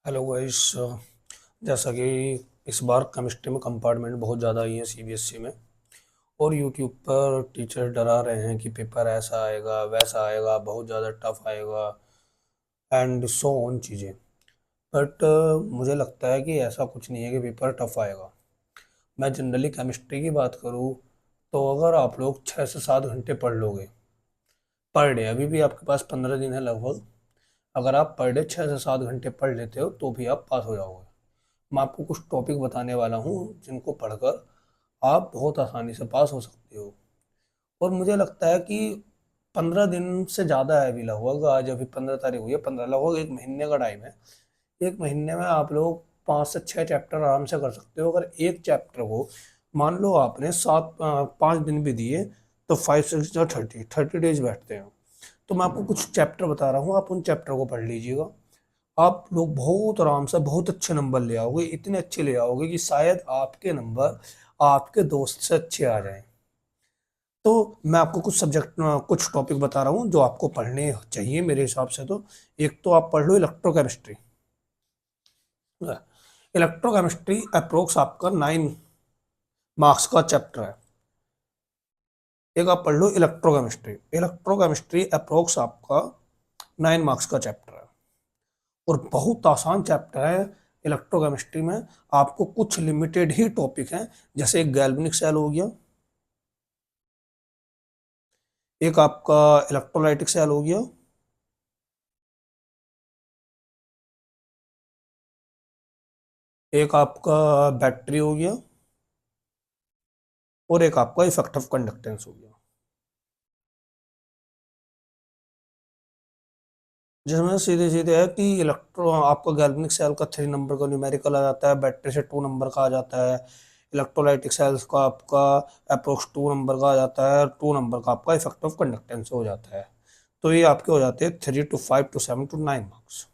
Hello guys. जैसा कि इस बार केमिस्ट्री में कंपार्टमेंट बहुत ज़्यादा आई है सीबीएसई में। और यूट्यूब पर टीचर डरा रहे हैं कि पेपर ऐसा आएगा वैसा आएगा, बहुत ज़्यादा टफ आएगा एंड सो ऑन चीज़ें। बट मुझे लगता है कि ऐसा कुछ नहीं है कि पेपर टफ आएगा। मैं जनरली केमिस्ट्री की बात करूँ तो अगर आप लोग 6 से 7 घंटे पढ़ लोगे पर डे, अभी भी आपके पास 15 दिन है लगभग, अगर आप पर डे 6 से 7 घंटे पढ़ लेते हो तो भी आप पास हो जाओगे। मैं आपको कुछ टॉपिक बताने वाला हूँ जिनको पढ़कर आप बहुत आसानी से पास हो सकते हो। और मुझे लगता है कि 15 दिन से ज़्यादा है अभी लगभग, आज अभी 15 तारीख हुई है, 15 लगभग 1 महीने का टाइम है। 1 महीने में आप लोग 5 से 6 चैप्टर आराम से कर सकते हो। अगर एक चैप्टर को मान लो आपने 5 दिन भी दिए तो 5 6 30 बैठते हैं। तो मैं आपको कुछ चैप्टर बता रहा हूँ, आप उन चैप्टर को पढ़ लीजिएगा। आप लोग बहुत आराम से बहुत अच्छे नंबर ले आओगे, इतने अच्छे ले आओगे कि शायद आपके नंबर आपके दोस्त से अच्छे आ जाएं। तो मैं आपको कुछ सब्जेक्ट कुछ टॉपिक बता रहा हूँ जो आपको पढ़ने चाहिए मेरे हिसाब से। तो एक तो आप पढ़ लो इलेक्ट्रोकेमिस्ट्री। इलेक्ट्रोकेमिस्ट्री अप्रोक्स आपका 9 मार्क्स का चैप्टर है। एक आप पढ़ लो इलेक्ट्रोकेमिस्ट्री। इलेक्ट्रोकेमिस्ट्री अप्रोक्स आपका 9 मार्क्स का चैप्टर है और बहुत आसान चैप्टर है। इलेक्ट्रोकेमिस्ट्री में आपको कुछ लिमिटेड ही टॉपिक हैं, जैसे एक गैल्वेनिक सेल हो गया, एक आपका इलेक्ट्रोलाइटिक सेल हो गया, एक आपका बैटरी हो गया और एक आपका इफेक्ट ऑफ कंडक्टेंस हो गया। जिसमें सीधे सीधे है कि इलेक्ट्रो आपका गैल्वेनिक सेल का 3 नंबर का न्यूमेरिकल आ जाता है, बैटरी से 2 नंबर का आ जाता है, इलेक्ट्रोलाइटिक सेल्स का आपका अप्रोक्स 2 नंबर का आ जाता है, 2 नंबर का आपका इफेक्ट ऑफ कंडक्टेंस हो जाता है। तो ये आपके हो जाते हैं 3 to 5 to 7 to 9 मार्क्स।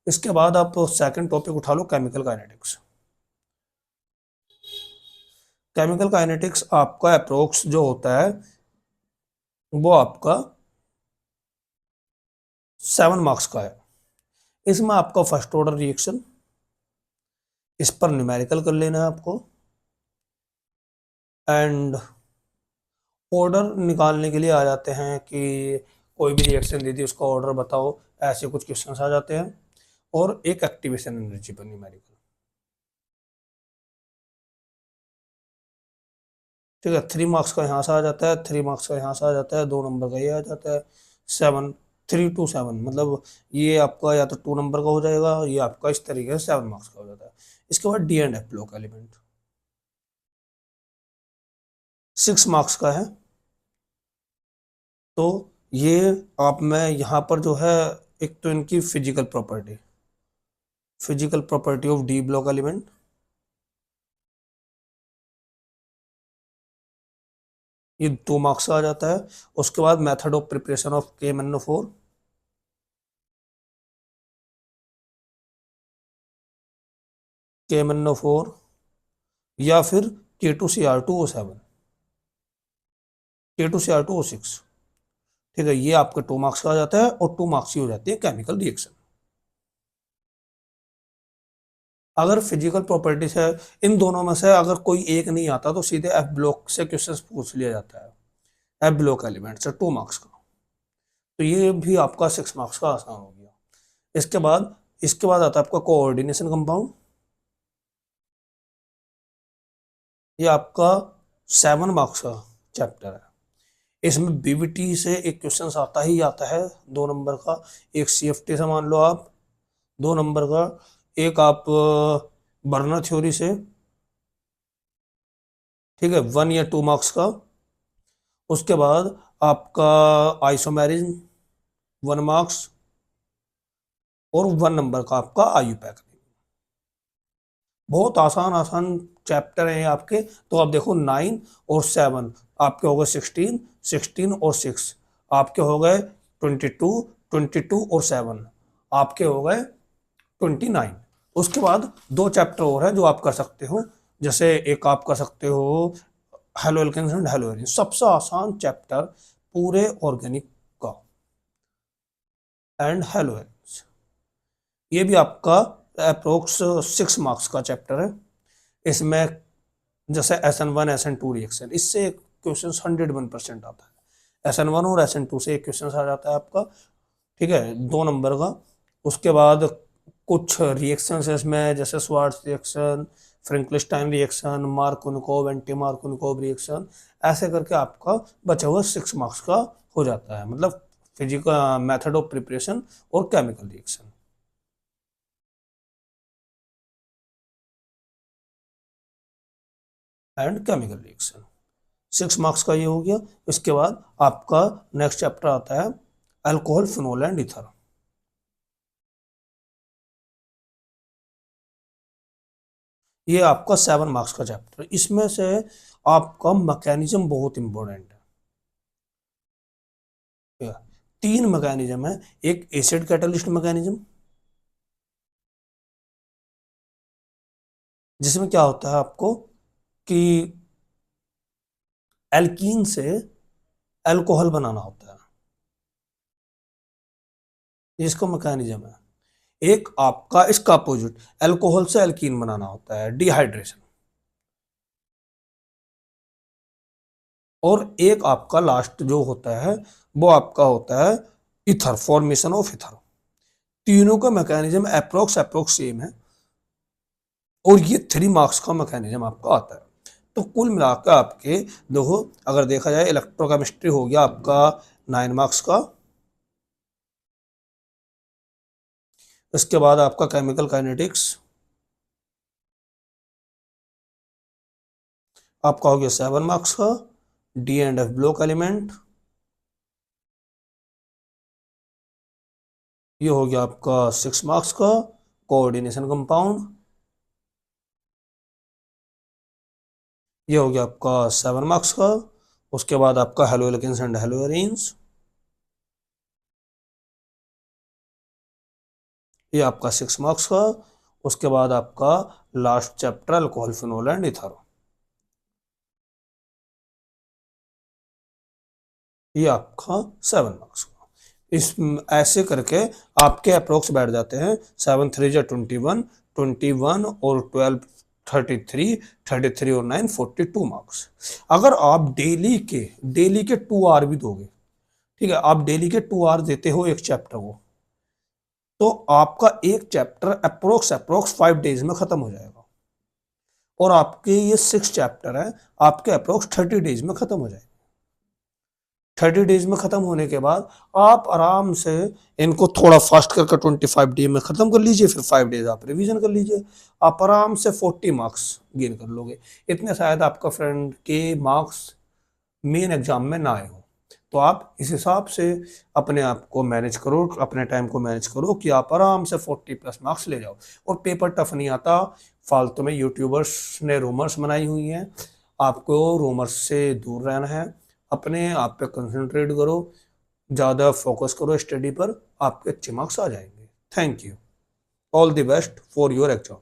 इसके बाद आप सेकंड टॉपिक उठा लो केमिकल काइनेटिक्स। केमिकल काइनेटिक्स आपका अप्रोक्स जो होता है वो आपका 7 मार्क्स का है। इसमें आपका फर्स्ट ऑर्डर रिएक्शन, इस पर न्यूमेरिकल कर लेना है आपको, एंड ऑर्डर निकालने के लिए आ जाते हैं कि कोई भी रिएक्शन दे दी उसका ऑर्डर बताओ, ऐसे कुछ क्वेश्चंस आ जाते हैं। और एक एक्टिवेशन एनर्जी पर न्यूमेरिकल। ठीक है, 3 मार्क्स का यहाँ से आ जाता है, 3 मार्क्स का यहाँ से आ जाता है, 2 नंबर का ये आ जाता है। 7, 3 to 7 मतलब ये आपका या तो 2 नंबर का हो जाएगा, ये आपका इस तरीके से 7 मार्क्स का हो जाता है। इसके बाद D and F block element 6 marks का है। तो ये आप में यहाँ पर जो है, एक तो इनकी physical property of D block element, ये 2 मार्क्स का आ जाता है। उसके बाद method of preparation of KMnO4, KMnO4 या फिर K2Cr2O7, K2Cr2O6। ठीक है, ये आपके 2 मार्क्स का आ जाता है और 2 मार्क्स की हो जाती है केमिकल रिएक्शन। अगर फिजिकल प्रॉपर्टीज है, इन दोनों में से अगर कोई एक नहीं आता तो सीधे एफ ब्लॉक से क्वेश्चन पूछ लिया जाता है, एफ ब्लॉक एलिमेंट से 2 मार्क्स का। तो ये भी आपका 6 मार्क्स का आसान हो गया। इसके बाद आता है आपका कोऑर्डिनेशन कंपाउंड। ये आपका 7 मार्क्स का चैप्टर है। इसमें बीवीटी से एक क्वेश्चन आता ही आता है, 2 नंबर का। एक सीएफटी से मान लो आप, 2 नंबर का। एक आप बर्नर थ्योरी से, ठीक है, 1 या 2 मार्क्स का। उसके बाद आपका आइसोमेरिज्म 1 मार्क्स और 1 नंबर का आपका आयुपैक। बहुत आसान आसान चैप्टर हैं आपके। तो आप देखो 9 और 7 आपके हो गए 16, 16 और 6 आपके हो गए 22, 22 और 7 आपके हो गए 29। उसके बाद 2 चैप्टर और है जो आप कर सकते हो। जैसे एक आप कर सकते हो haloalkanes and haloarenes, सबसे आसान चैप्टर पूरे ऑर्गेनिक का, एंड हेलो एरिन। ये भी आपका अप्रोक्स 6 मार्क्स का चैप्टर है। इसमें जैसे SN1 SN2 रिएक्शन, इससे क्वेश्चन 101% आता है। SN1 और SN2 से एक क्वेश्चन आ जाता है आपका, ठीक है, 2 नंबर का। उसके बाद कुछ रिएक्शंस है इसमें, जैसे Wurtz reaction, Finkelstein reaction, Markovnikov anti Markovnikov reaction, ऐसे करके आपका बचा हुआ 6 मार्क्स का हो जाता है, मतलब फिजिकल मेथड ऑफ प्रिपरेशन और chemical reaction and chemical reaction. 6 marks का ये हो गया। इसके बाद आपका नेक्स्ट चैप्टर आता है अल्कोहल, फिनोल एंड ईथर। ये आपका 7 मार्क्स का चैप्टर। इसमें से आपका मैकेनिज्म बहुत इंपॉर्टेंट है। 3 मैकेनिज्म है। एक एसिड कैटलिस्ट मैकेनिज्म, जिसमें क्या होता है आपको कि एल्कीन से अल्कोहल बनाना होता है, जिसको मैकेनिज्म है। एक आपका इसका अपोजिट, अल्कोहल से एल्कीन बनाना होता है, डिहाइड्रेशन। और एक आपका लास्ट जो होता है वो आपका होता है इथर, फॉर्मेशन ऑफ इथर। तीनों का मैकेनिज्म अप्रोक्स अप्रोक्स सेम है, और ये 3 मार्क्स का मैकेनिज्म आपका आता है। तो कुल मिलाकर आपके देखो, अगर देखा जाए इलेक्ट्रोकेमिस्ट्री हो गया आपका 9 मार्क्स का। इसके बाद आपका केमिकल काइनेटिक्स आपका हो गया 7 मार्क्स का। D and F block element, ये हो गया आपका 6 मार्क्स का। कोऑर्डिनेशन कंपाउंड, ये हो गया आपका 7 मार्क्स का। उसके बाद आपका haloalkanes and haloarenes, ये आपका 6 मार्क्स का। उसके बाद आपका last chapter alcohol, phenol and ether, ये आपका 7 मार्क्स का। इस ऐसे करके आपके अप्रोक्स बैठ जाते हैं 7 3 जा 21, 21 और 12 33, 33 और 9 42 मार्क्स। अगर आप डेली के 2 आवर भी दोगे, ठीक है, आप डेली के 2 आवर देते हो एक चैप्टर को, तो आपका एक चैप्टर अप्रोक्स अप्रोक्स 5 डेज में खत्म हो जाएगा। और आपके ये 6 चैप्टर है, आपके अप्रोक्स 30 डेज में खत्म हो जाएगा। 30 डेज में खत्म होने के बाद आप आराम से इनको थोड़ा फास्ट करके 25 डे में खत्म कर लीजिए, फिर 5 डेज आप रिवीजन कर लीजिए, आप आराम से 40 मार्क्स गेन कर लोगे। इतने शायद आपका फ्रेंड के मार्क्स मेन एग्जाम में ना आए हो। तो आप इस हिसाब से अपने आप को मैनेज करो, अपने टाइम को मैनेज करो कि आप आराम से 40+ मार्क्स ले जाओ। और पेपर टफ नहीं आता, फालतू में यूट्यूबर्स ने रूमर्स बनाई हुई हैं, आपको रूमर्स से दूर रहना है। अपने आप पे कंसंट्रेट करो, ज़्यादा फोकस करो स्टडी पर, आपके अच्छे मार्क्स आ जाएंगे। Thank you. All the best for your exam.